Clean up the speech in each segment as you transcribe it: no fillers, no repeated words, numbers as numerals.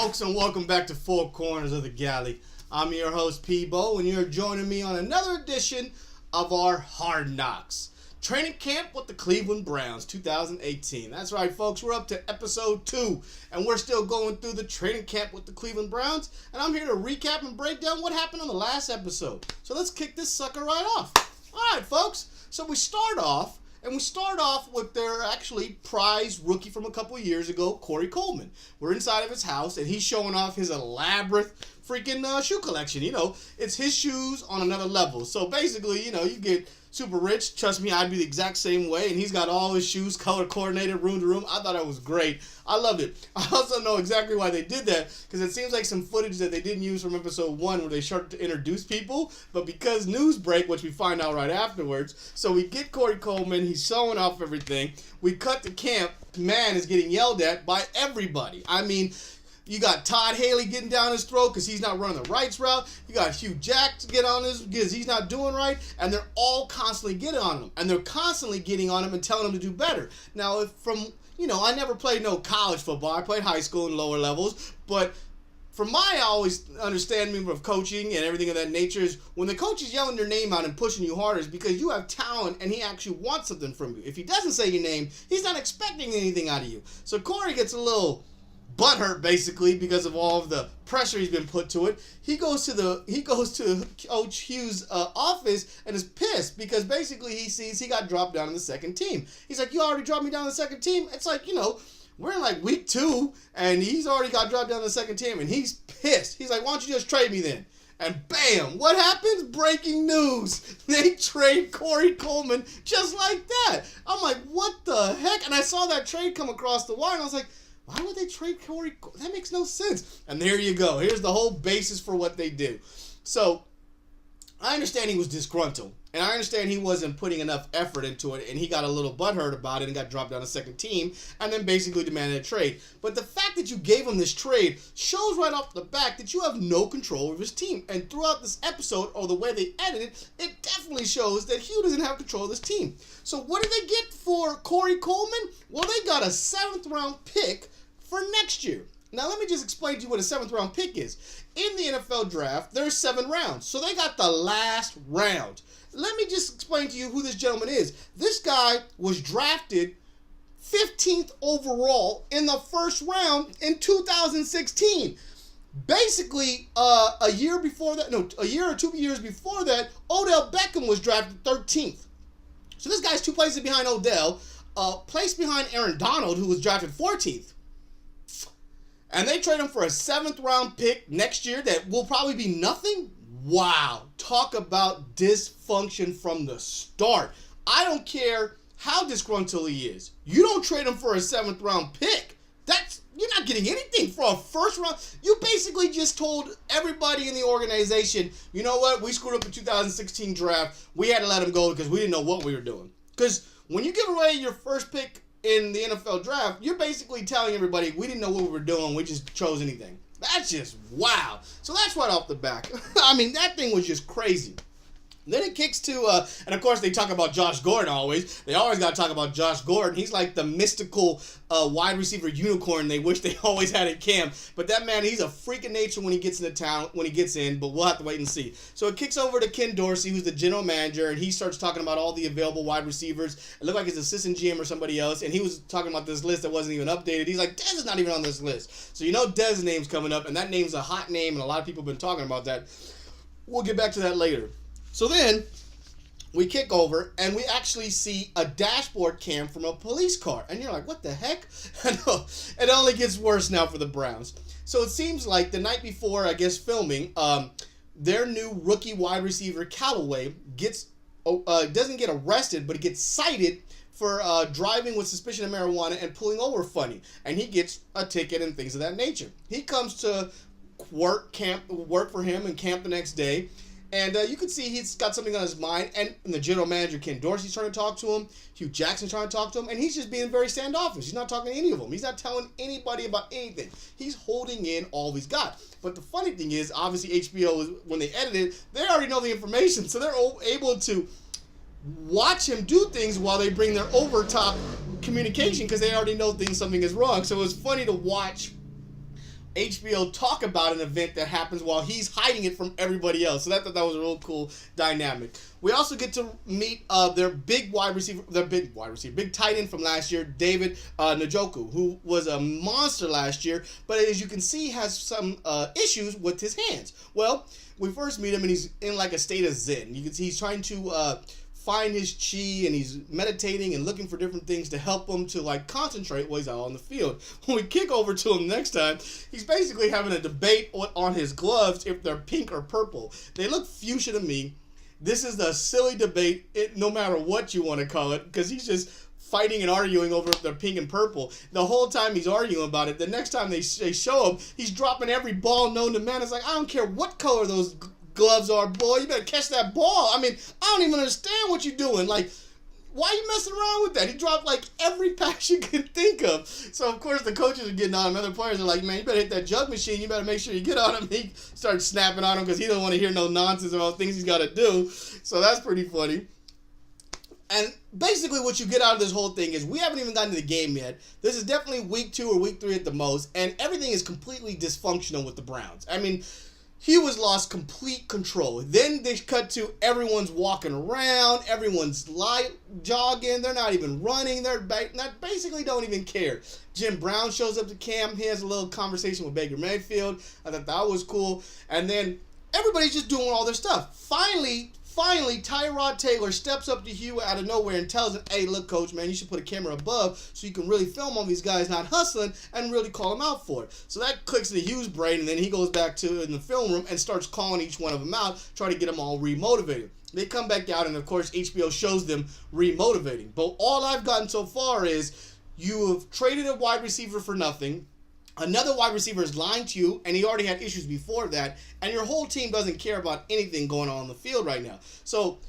folks, and welcome back to Four Corners of the Galley. I'm your host, PBO, and you're joining me on another edition of our Hard Knocks. Training Camp with the Cleveland Browns 2018. That's right, folks, we're up to episode 2, and we're still going through the Training Camp with the Cleveland Browns, and I'm here to recap and break down what happened on the last episode. So let's kick this sucker right off. All right, folks, so we start off with their actually prized rookie from a couple of years ago, Corey Coleman. We're inside of his house, and he's showing off his elaborate freaking shoe collection. You know, it's his shoes on another level. So basically, you know, you get super rich. Trust me, I'd be the exact same way. And he's got all his shoes color coordinated room to room. I thought that was great. I loved it. I also know exactly why they did that, because it seems like some footage that they didn't use from episode 1 where they started to introduce people. But because news break, which we find out right afterwards, so we get Corey Coleman. He's showing off everything. We cut to camp. Man is getting yelled at by everybody. I mean, you got Todd Haley getting down his throat because he's not running the rights route. You got Hugh Jack to get on this because he's not doing right. And they're all constantly getting on him. And they're constantly getting on him and telling him to do better. Now, I never played no college football. I played high school and lower levels. But from my always understanding of coaching and everything of that nature is when the coach is yelling your name out and pushing you harder is because you have talent and he actually wants something from you. If he doesn't say your name, he's not expecting anything out of you. So Corey gets a little butthurt basically because of all of the pressure he's been put to it. He goes to Coach Hughes' office and is pissed because basically he sees he got dropped down in the second team. He's like, you already dropped me down in the second team? It's like, we're in like week 2 and he's already got dropped down in the second team and he's pissed. He's like, why don't you just trade me then? And bam, what happens? Breaking news. They trade Corey Coleman just like that. I'm like, what the heck? And I saw that trade come across the wire and I was like, why would they trade Corey? That makes no sense. And there you go. Here's the whole basis for what they do. So, I understand he was disgruntled. And I understand he wasn't putting enough effort into it. And he got a little butthurt about it and got dropped down to second team. And then basically demanded a trade. But the fact that you gave him this trade shows right off the back that you have no control of his team. And throughout this episode, or the way they edited it, it definitely shows that Hugh doesn't have control of this team. So what did they get for Corey Coleman? Well, they got a 7th round pick for next year. Now, let me just explain to you what a 7th round pick is. In the NFL draft, there's 7 rounds. So they got the last round. Let me just explain to you who this gentleman is. This guy was drafted 15th overall in the first round in 2016. Basically, a year or 2 years before that, Odell Beckham was drafted 13th. So this guy's 2 places behind Odell, place behind Aaron Donald, who was drafted 14th. And they trade him for a 7th round pick next year that will probably be nothing? Wow. Talk about dysfunction from the start. I don't care how disgruntled he is. You don't trade him for a 7th round pick. You're not getting anything for a first round. You basically just told everybody in the organization, you know what? We screwed up the 2016 draft. We had to let him go because we didn't know what we were doing. Because when you give away your first pick in the NFL draft, you're basically telling everybody we didn't know what we were doing. We just chose anything. That's just wow. So that's right off the back. I mean, that thing was just crazy. Then it kicks to, and of course they talk about Josh Gordon always. They always got to talk about Josh Gordon. He's like the mystical wide receiver unicorn they wish they always had at camp. But that man, he's a freak of nature when he gets into town, when he gets in, but we'll have to wait and see. So it kicks over to Ken Dorsey, who's the general manager, and he starts talking about all the available wide receivers. It looked like his assistant GM or somebody else, and he was talking about this list that wasn't even updated. He's like, Dez is not even on this list. So you know Dez's name's coming up, and that name's a hot name, and a lot of people have been talking about that. We'll get back to that later. So then, we kick over, and we actually see a dashboard cam from a police car. And you're like, what the heck? I know. It only gets worse now for the Browns. So it seems like the night before, I guess, filming, their new rookie wide receiver, Calloway, doesn't get arrested, but he gets cited for driving with suspicion of marijuana and pulling over funny. And he gets a ticket and things of that nature. He comes to work for him and camp the next day. And you can see he's got something on his mind. And the general manager, Ken Dorsey's trying to talk to him. Hugh Jackson's trying to talk to him. And he's just being very standoffish. He's not talking to any of them. He's not telling anybody about anything. He's holding in all he's got. But the funny thing is, obviously HBO, when they edited it, they already know the information. So they're able to watch him do things while they bring their overtop communication because they already know something is wrong. So it was funny to watch HBO talk about an event that happens while he's hiding it from everybody else. So that was a real cool dynamic. We also get to meet their big tight end from last year, David Njoku, who was a monster last year, but as you can see, has some issues with his hands. Well, we first meet him and he's in like a state of zen. You can see he's trying to find his chi, and he's meditating and looking for different things to help him to like concentrate while he's out on the field. When we kick over to him next time, he's basically having a debate on his gloves if they're pink or purple. They look fuchsia to me. This is a silly debate, no matter what you want to call it, because he's just fighting and arguing over if they're pink and purple. The whole time he's arguing about it, the next time they show him, he's dropping every ball known to man. It's like, I don't care what color those gloves are, boy. You better catch that ball. I mean, I don't even understand what you're doing. Like, why are you messing around with that? He dropped like every pass you could think of. So, of course, the coaches are getting on him. Other players are like, man, you better hit that jug machine. You better make sure you get on him. He starts snapping on him because he doesn't want to hear no nonsense about things he's got to do. So that's pretty funny. And basically what you get out of this whole thing is we haven't even gotten to the game yet. This is definitely week 2 or week 3 at the most. And everything is completely dysfunctional with the Browns. I mean, Hugh has lost complete control. Then they cut to everyone's walking around, everyone's jogging, they're not even running, they're basically don't even care. Jim Brown shows up to camp, he has a little conversation with Baker Mayfield. I thought that was cool. And then everybody's just doing all their stuff. Finally, Tyrod Taylor steps up to Hugh out of nowhere and tells him, hey, look, coach, man, you should put a camera above so you can really film all these guys not hustling and really call them out for it. So that clicks into Hugh's brain, and then he goes back to in the film room and starts calling each one of them out, trying to get them all remotivated. They come back out, and, of course, HBO shows them remotivating. But all I've gotten so far is you have traded a wide receiver for nothing. Another wide receiver is lying to you, and he already had issues before that, and your whole team doesn't care about anything going on the field right now. So,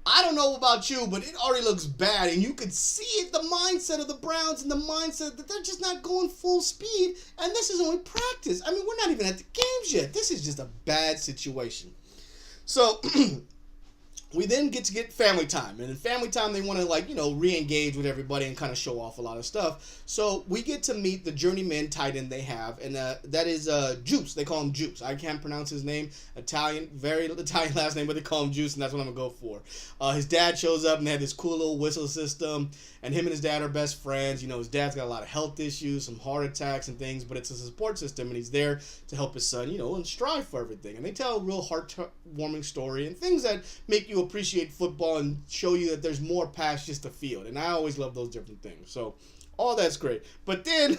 I don't know about you, but it already looks bad, and you could see it, the mindset of the Browns and the mindset that they're just not going full speed, and this is only practice. I mean, we're not even at the games yet. This is just a bad situation. So, we then get family time. And in family time, they want to, re-engage with everybody and kind of show off a lot of stuff. So we get to meet the journeyman tight end they have, and that is Juice. They call him Juice. I can't pronounce his name. Italian, very Italian last name, but they call him Juice, and that's what I'm going to go for. His dad shows up, and they have this cool little whistle system, and him and his dad are best friends. You know, his dad's got a lot of health issues, some heart attacks and things, but it's a support system, and he's there to help his son, and strive for everything. And they tell a real heart-warming story and things that make you appreciate football and show you that there's more past just the field. And I always love those different things. So all that's great. But then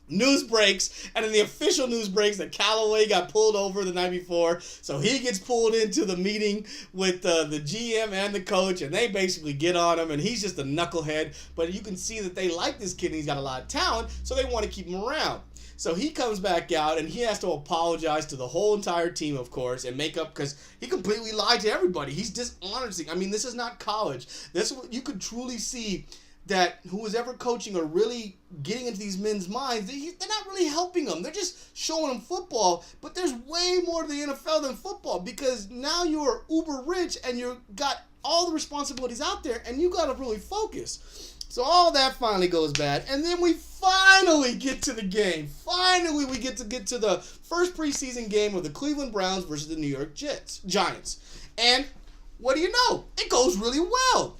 news breaks, and in the official news breaks that Calloway got pulled over the night before. So he gets pulled into the meeting with the GM and the coach, and they basically get on him, and he's just a knucklehead. But you can see that they like this kid, and he's got a lot of talent, so they want to keep him around. So he comes back out, and he has to apologize to the whole entire team, of course, and make up because he completely lied to everybody. He's dishonest. I mean, this is not college. You could truly see that who was ever coaching or really getting into these men's minds, they're not really helping them. They're just showing them football. But there's way more to the NFL than football, because now you're uber rich and you've got all the responsibilities out there, and you got to really focus. So all that finally goes bad, and then we finally get to the game. Finally, we get to the first preseason game of the Cleveland Browns versus the New York Giants. And what do you know? It goes really well.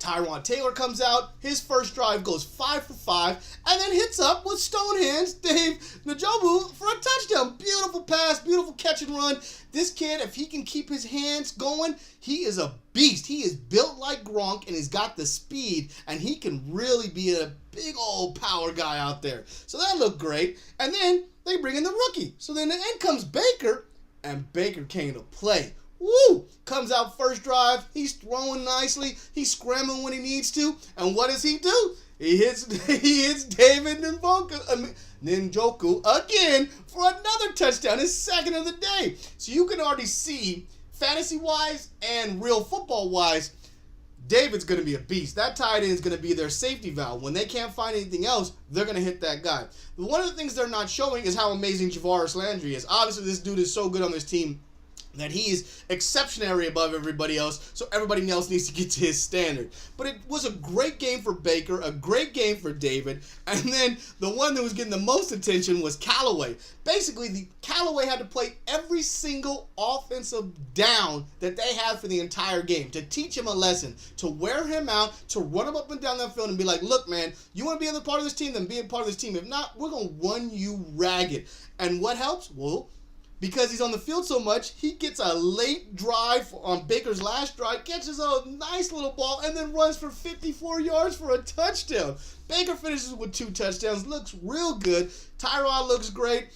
Tyrod Taylor comes out, his first drive goes 5 for 5, and then hits up with stone hands Dave Njoku for a touchdown. Beautiful pass, beautiful catch and run. This kid, if he can keep his hands going, he is a beast. He is built like Gronk, and he's got the speed, and he can really be a big old power guy out there. So that looked great. And then they bring in the rookie. So then in comes Baker, and Baker came to play. Woo! Comes out first drive. He's throwing nicely. He's scrambling when he needs to. And what does he do? He hits David Njoku again for another touchdown, his second of the day. So you can already see, fantasy-wise and real football-wise, David's going to be a beast. That tight end is going to be their safety valve. When they can't find anything else, they're going to hit that guy. But one of the things they're not showing is how amazing Javaris Landry is. Obviously, this dude is so good on this team. that he is exceptionally above everybody else, so everybody else needs to get to his standard. But it was a great game for Baker, a great game for David, and then the one that was getting the most attention was Calloway. Basically, Calloway had to play every single offensive down that they had for the entire game to teach him a lesson, to wear him out, to run him up and down that field and be like, look, man, you want to be a part of this team, then be a part of this team. If not, we're going to run you ragged. And what helps? Well, because he's on the field so much, he gets a late drive on Baker's last drive, catches a nice little ball, and then runs for 54 yards for a touchdown. Baker finishes with 2 touchdowns, looks real good. Tyrod looks great.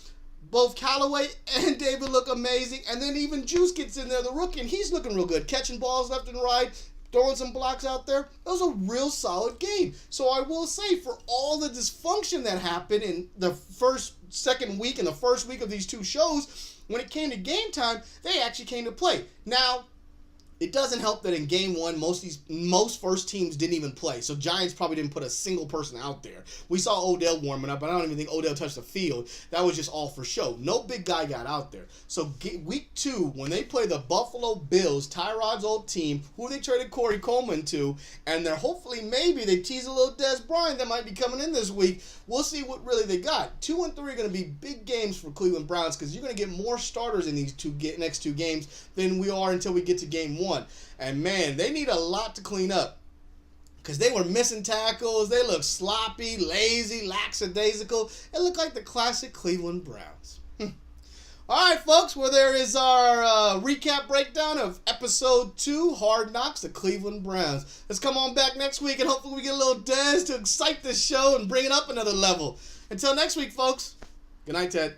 Both Calloway and David look amazing. And then even Juice gets in there, the rookie, and he's looking real good, catching balls left and right, throwing some blocks out there. It was a real solid game. So I will say, for all the dysfunction that happened in the second week and the first week of these 2 shows, when it came to game time, they actually came to play. Now, it doesn't help that in game 1, most first teams didn't even play. So Giants probably didn't put a single person out there. We saw Odell warming up, but I don't even think Odell touched the field. That was just all for show. No big guy got out there. So week 2, when they play the Buffalo Bills, Tyrod's old team, who they traded Corey Coleman to, and they're hopefully maybe they tease a little Des Bryant that might be coming in this week. We'll see what really they got. 2 and 3 are going to be big games for Cleveland Browns because you're going to get more starters in these next 2 games than we are until we get to game 1. And man, they need a lot to clean up because they were missing tackles. They looked sloppy, lazy, lackadaisical. It looked like the classic Cleveland Browns. All right, folks, well, there is our recap breakdown of episode 2, Hard Knocks, the Cleveland Browns. Let's come on back next week and hopefully we get a little Dez to excite this show and bring it up another level. Until next week, folks. Good night, Ted.